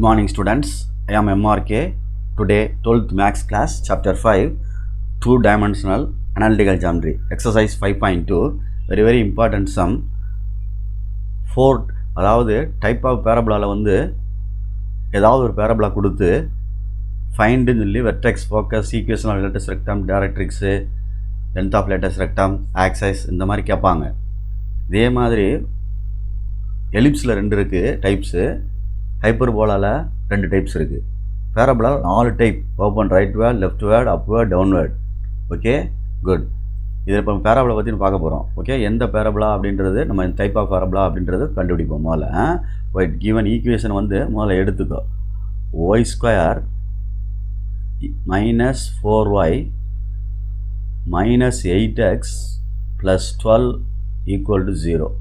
Good morning students, I am MRK. Today 12th Maths class chapter 5 2-dimensional analytical geometry exercise 5.2 very important sum 4 அதாவது type of parabola வந்து ஏதாவது ஒரு parabola கொடுத்து find சொல்லி vertex focus equation of lattice rectum directrix length of lattice rectum axis இந்த மாதிரி கேட்பாங்க. இதே மாதிரி ellipseல ரெண்டு இருக்கு types, ஹைப்பர்போலால ரெண்டு டைப்ஸ் இருக்குது, parabola 4 type, open rightward, leftward, upward, downward. Okay good. இதில் இப்போ பேரபோலா பற்றி பார்க்க போகிறோம். ஓகே, எந்த பேரபோலா அப்படின்றது நம்ம டைப் ஆஃப் பேரபோலா அப்படின்றது கண்டுபிடிப்போம். முதல்ல ஒயிட் கிவன் ஈக்குவேஷன் வந்து முதல்ல எடுத்துக்கோ. Y square minus 4y minus 8x plus 12 equal to 0.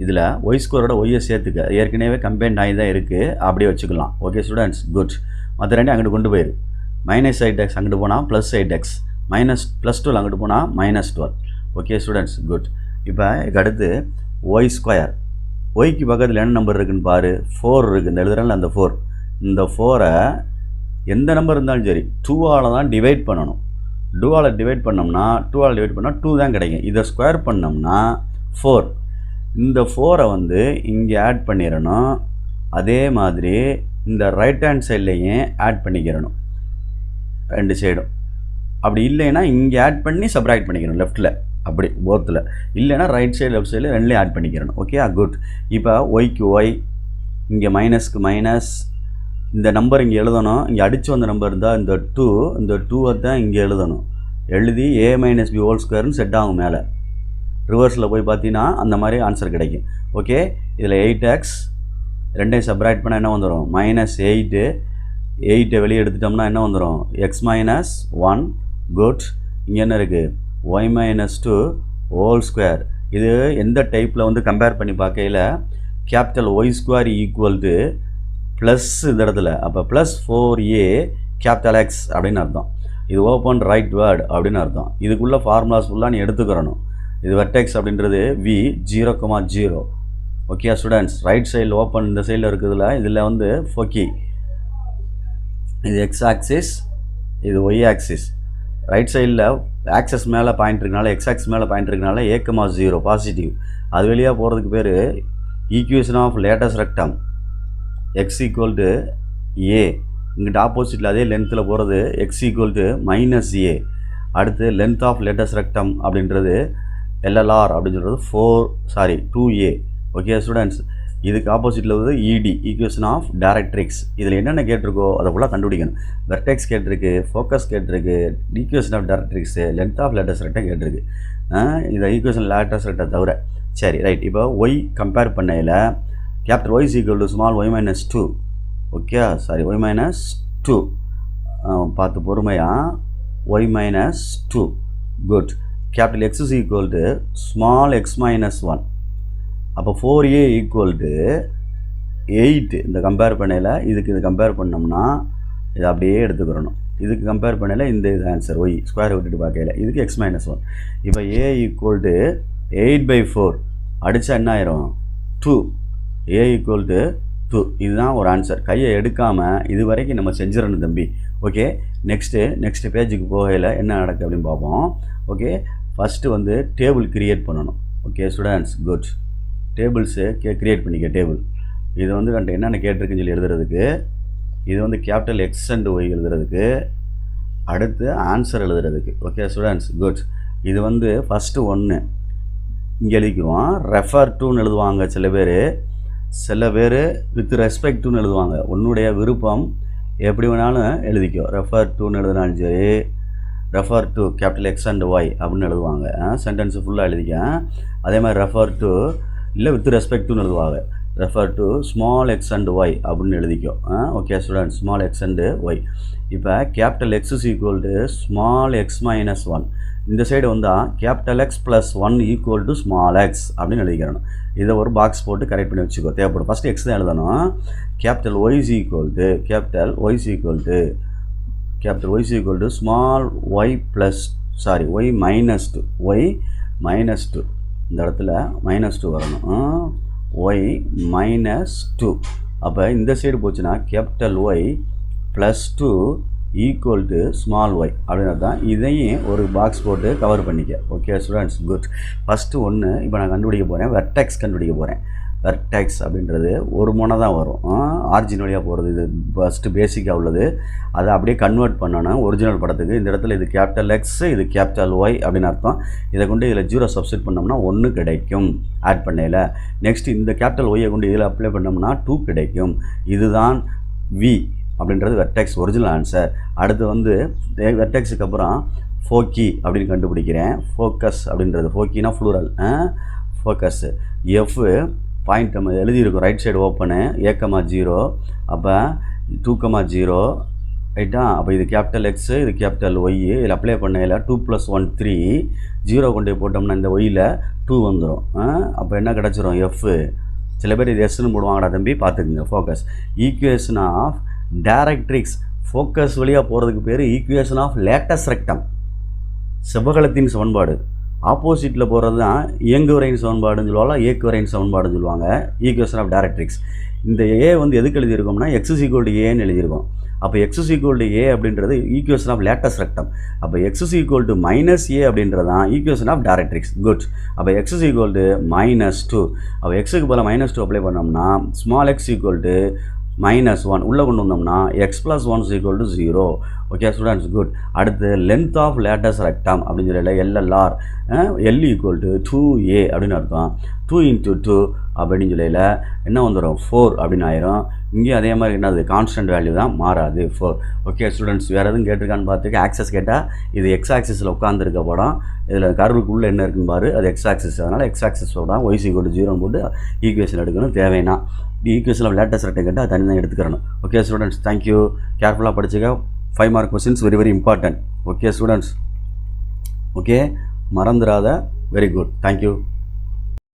இதில் ஒய் ஸ்கொயரோட ஒய்யை சேர்த்துக்க, ஏற்கனவே கம்பைன்ட் ஆகி தான் இருக்குது, அப்படியே வச்சுக்கலாம். Okay students good. மற்ற ரெண்டு அங்கிட்டு கொண்டு போயிரு. மைனஸ் 8x அங்கிட்டு போனால் ப்ளஸ் 8x, மைனஸ் ப்ளஸ் 12 அங்கிட்டு போனால் மைனஸ் 12. Okay students good. இப்போ அடுத்து ஒய் ஸ்கொயர், ஒய்க்கு பக்கத்தில் என்ன நம்பர் இருக்குதுன்னு பாரு, 4 இருக்குது. இந்த எழுதுறதுல அந்த 4, இந்த 4-ஐ எந்த நம்பர் இருந்தாலும் சரி 2ஆல் தான் டிவைட் பண்ணணும். 2ஆல் டிவைட் பண்ணோம்னா 2ஆல் டிவைட் பண்ணால் 2 தான் கிடைக்கும். இதை ஸ்கொயர் பண்ணோம்னா 4. இந்த 4-ஐ வந்து இங்கே ஆட் பண்ணிடணும். அதே மாதிரி இந்த ரைட் ஹேண்ட் சைட்லேயும் ஆட் பண்ணிக்கிறணும், ரெண்டு சைடும். அப்படி இல்லைன்னா இங்கே ஆட் பண்ணி சப்ராக்ட் பண்ணிக்கிறணும் லெஃப்ட்டில், அப்படி போத்தில். இல்லைன்னா ரைட் சைடு லெஃப்ட் சைடில் ரெண்டுலேயும் ஆட் பண்ணிக்கிறணும். Okay good. இப்போ ஒய்க்கு ஒய், இங்கே மைனஸ்க்கு மைனஸ், இந்த நம்பர் இங்கே எழுதணும். இங்கே அடித்து வந்த நம்பர் இருந்தால் இந்த 2, இந்த 2-ஐ தான் இங்கே எழுதணும். எழுதி a மைனஸ் b ஹோல் ஸ்கொயர்னு செட் ஆகும். மேலே ரிவர்ஸில் போய் பார்த்தீங்கன்னா அந்த மாதிரி ஆன்சர் கிடைக்கும். ஓகே, இதில் 8x ரெண்டையும் சப்ராக்ட் பண்ணால் என்ன வந்துடும், மைனஸ் 8. 8-ஐ வெளியே எடுத்துட்டோம்னா என்ன வந்துடும், எக்ஸ் மைனஸ் 1. குட். இங்கே என்ன இருக்குது, ஒய் மைனஸ் 2 ஹோல் ஸ்கொயர். இது எந்த டைப்பில் வந்து கம்பேர் பண்ணி பார்க்கையில் capital y square equal to plus இந்த இடத்துல, அப்போ ப்ளஸ் 4a கேபிட்டல் எக்ஸ் அப்படின்னு அர்த்தம். இது ஓப்பன் ரைட் வேர்ட் அப்படின்னு அர்த்தம். இதுக்குள்ளே ஃபார்முலாஸ் ஃபுல்லாக நீ எடுத்துக்கிறணும். இது வெர்டெக்ஸ் அப்படின்றது v 0,0. ஓகே ஸ்டூடெண்ட்ஸ், ரைட் சைடில் ஓப்பன் இந்த சைடில் இருக்குதுல, இதில் வந்து ஃபோக்கி, இது எக்ஸ் ஆக்சிஸ், இது ஒய் ஆக்சிஸ். ரைட் சைடில் ஆக்சஸ் மேலே பாயிண்ட் இருக்கனால, எக்ஸ் ஆக்சிஸ் மேலே பாயிண்ட் இருக்கனால a,0 பாசிட்டிவ். அது வெளியாக போகிறதுக்கு பேர் equation of latus rectum x equal to a. இங்கிட்ட ஆப்போசிட்டில் அதே லென்த்தில் போகிறது x equal to minus a. அடுத்து லென்த் ஆஃப் லேட்டஸ்ட் ரெக்டம் அப்படின்றது LLR அப்படின்னு சொல்கிறது 2a. ஓகே ஸ்டூடெண்ட்ஸ், இதுக்கு ஆப்போசிட்டில் வந்து ED, ஈக்குவேஷன் ஆஃப் டைரக்ட்ரிக்ஸ். இதில் என்னென்ன கேட்டிருக்கோ அதை ஃபுல்லாக கண்டுபிடிக்கணும். வெர்டெக்ஸ் கேட்டிருக்கு, ஃபோக்கஸ் கேட்டிருக்கு, equation of directrix, length of latus rectum கேட்டிருக்கு. இதை ஈக்குவேஷன் லேட்டஸ்ட் ரெக்டம் தவிர. சரி ரைட். இப்போ ஒய் கம்பேர் பண்ணையில் capital Y equal to small Y minus 2. Okay Y minus 2 பார்த்து பொறுமையாக, Y minus 2. Good. Capital X is equal to small X minus 1. அப்போ 4a equal to 8. இந்த கம்பேர் பண்ணையில் இதுக்கு இது கம்பேர் பண்ணோம்னா இதை அப்படியே எடுத்துக்கிறணும். இதுக்கு கம்பேர் பண்ணையில் இந்த இது ஆன்சர் ஒய் ஸ்கொயர் விட்டுட்டு பார்க்கையில் இதுக்கு எக்ஸ் மைனஸ் 1. இப்போ a ஈக்குவல் டு 8/4 அடித்தா என்ன ஆயிரும், 2. a equal to 2. இதுதான் ஒரு ஆன்சர். கையை எடுக்காமல் இது வரைக்கும் நம்ம செஞ்சிடணும் தம்பி. ஓகே, நெக்ஸ்ட்டு பேஜுக்கு போகையில் என்ன நடக்குது அப்படின்னு பார்ப்போம். ஓகே, ஃபஸ்ட்டு வந்து டேபிள் க்ரியேட் பண்ணணும். Okay students good. Tables create பண்ணிக்க டேபிள். இது வந்து என்னென்ன கேட்டிருக்குன்னு சொல்லி எழுதுறதுக்கு, இது வந்து கேபிட்டல் எக்ஸ் அண்ட் ஒய் எழுதுறதுக்கு, அடுத்து ஆன்சர் எழுதுறதுக்கு. Okay students good. இது வந்து ஃபஸ்ட்டு 1 இங்கே எழுதிக்குவோம். ரெஃபர் டுன்னு எழுதுவாங்க சில பேர் வித் ரெஸ்பெக்ட் டுன்னு எழுதுவாங்க. உன்னுடைய விருப்பம் எப்படி வேணாலும் எழுதிக்கோ. ரெஃபர் டுன்னு எழுதினாலும் சரி, refer to capital X and Y அப்படின்னு எழுதுவாங்க. சென்டென்ஸு ஃபுல்லாக எழுதிக்க. அதே மாதிரி ரெஃபர் டு இல்லை வித் ரெஸ்பெக்ட் டுன்னு எழுதுவாங்க. Refer to small X and Y அப்படின்னு எழுதிக்கோ. Okay students, small X and Y. இப்போ capital X is equal to small X minus 1. இந்த சைடு வந்தால் capital X plus 1 equal to small X அப்படின்னு எழுதிக்கிறணும். இதை ஒரு பாக்ஸ் போட்டு கரெக்ட் பண்ணி வச்சுக்கோ, தேவைப்படும். ஃபஸ்ட்டு எக்ஸ் தான் எழுதணும். Capital y is equal to small y plus y minus 2. இந்த இடத்துல -2 வரணும். y -2 அப்போ இந்த சைடு போச்சுன்னா capital y plus 2 equal to small y அப்படின்னு தான். இதையும் ஒரு பாக்ஸ் போட்டு கவர் பண்ணிக்க. Okay students, good. ஃபஸ்ட்டு ஒன்று இப்போ நான் கண்டுபிடிக்க போகிறேன், வெர்டெக்ஸ் கண்டுபிடிக்க போகிறேன். வெர்டெக்ஸ் அப்படின்றது ஒரு முனை தான் வரும், ஆரிஜின் வழியாக போகிறது. இது ஃபஸ்ட்டு பேசிக்காக உள்ளது. அதை அப்படியே கன்வெர்ட் பண்ணணும் ஒரிஜினல் படத்துக்கு. இந்த இடத்துல இது கேபிட்டல் எக்ஸ், இது கேபிட்டல் ஒய் அப்படின்னு அர்த்தம். இதை கொண்டு இதில் 0 சப்ஸ்டிட் பண்ணோம்னா 1 கிடைக்கும் ஆட் பண்ணையில். நெக்ஸ்ட் இந்த கேபிட்டல் ஒய்யை கொண்டு இதில் அப்ளை பண்ணோம்னா 2 கிடைக்கும். இதுதான் வி அப்படின்றது வெர்டெக்ஸ் ஒரிஜினல் ஆன்சர். அடுத்து வந்து வெர்டெக்ஸுக்கு அப்புறம் ஃபோக்கி அப்படின்னு கண்டுபிடிக்கிறேன். ஃபோக்கஸ் அப்படின்றது, ஃபோக்கினா ஃப்ளூரல், ஃபோக்கஸ். எஃப் பாயிண்ட் நம்ம எழுதியிருக்கோம் ரைட் சைடு ஓப்பனு, A,0, அப்போ 2,0 ரைட்டா. அப்போ இது கேபிட்டல் எக்ஸு, இது கேபிட்டல் ஒய். இதில் அப்ளை பண்ணையில் 2 + 1 3, 0 கொண்டு போட்டோம்னா இந்த ஒய்யில் 2 வந்துடும். அப்போ என்ன கிடச்சிரும், எஃப். சில பேர் இது எஸ்ன்னு போடுவாங்கடா தம்பி, பார்த்துக்குங்க. Focus equation of directrix, focus வழியாக போகிறதுக்கு பேர் ஈக்குவேஷன் ஆஃப் லேட்டஸ் ரெக்டம், செவ்வகலத்தின் சமன்பாடு. ஆப்போசிட்டில் போகிறது தான் இயங்கு வரையின் சமன்பாடுன்னு சொல்லுவாங்க, இயக்கு வரையின் சமன்பாடுன்னு சொல்லுவாங்க. Equation of directrix. இந்த ஏ வந்து எதுக்கு எழுதியிருக்கோம்னா x = ஏன்னு எழுதியிருக்கோம். அப்போ x = ஏ அப்படின்றது ஈக்குவேஷன் ஆஃப் லேட்டஸ் ரெக்டம். அப்போ x = -a அப்படின்றது தான் ஈக்குவேஷன் ஆஃப் டைரக்ட்ரிக்ஸ். குட். அப்போ x = -2. அப்போ எக்ஸுக்கு பதிலாக -2 அப்ளை பண்ணோம்னா ஸ்மால் x = -1 உள்ளே கொண்டு வந்தோம்னா x + 1 = 0. Okay students, good. அடுத்து லென்த் ஆஃப் லேட்டஸ் ரெக்டம் அப்படின்னு சொல்லல, LLR, L = 2a அப்படின்னு அர்த்தம். 2 × 2 அப்படின்னு சொல்லல என்ன வந்துடும், 4 அப்படின்னு ஆயிரும். இங்கேயும் அதே மாதிரி என்னது, கான்ஸ்டன்ட் வேல்யூ தான், மாறாது, 4. ஓகே ஸ்டூடெண்ட்ஸ், வேறு எதுவும் கேட்டிருக்கான்னு பார்த்துக்க. ஆக்சஸ் கேட்டால் இது எக்ஸ் ஆக்சிஸில் உட்காந்துருக்க படம். இதில் கர்வுக்குள்ளே என்ன இருக்குன்னு பாரு, அது எக்ஸ் ஆக்சிஸ். அதனால் எக்ஸ் ஆக்சிஸ் சொல்கிறான், y = 0 போட்டு ஈக்குவேஷன் எடுக்கணும். தேவைன்னா ஈக்குவேஷன் ஆஃப் லேட்டஸ்ட் ரெக்டம் கேட்டால் தனி தான் எடுத்துக்கிறணும். Okay students, thank you. கேர்ஃபுல்லாக படிச்சுக்க. 5 mark questions very important. Okay students, okay, மறந்துடாத. Very good, thank you.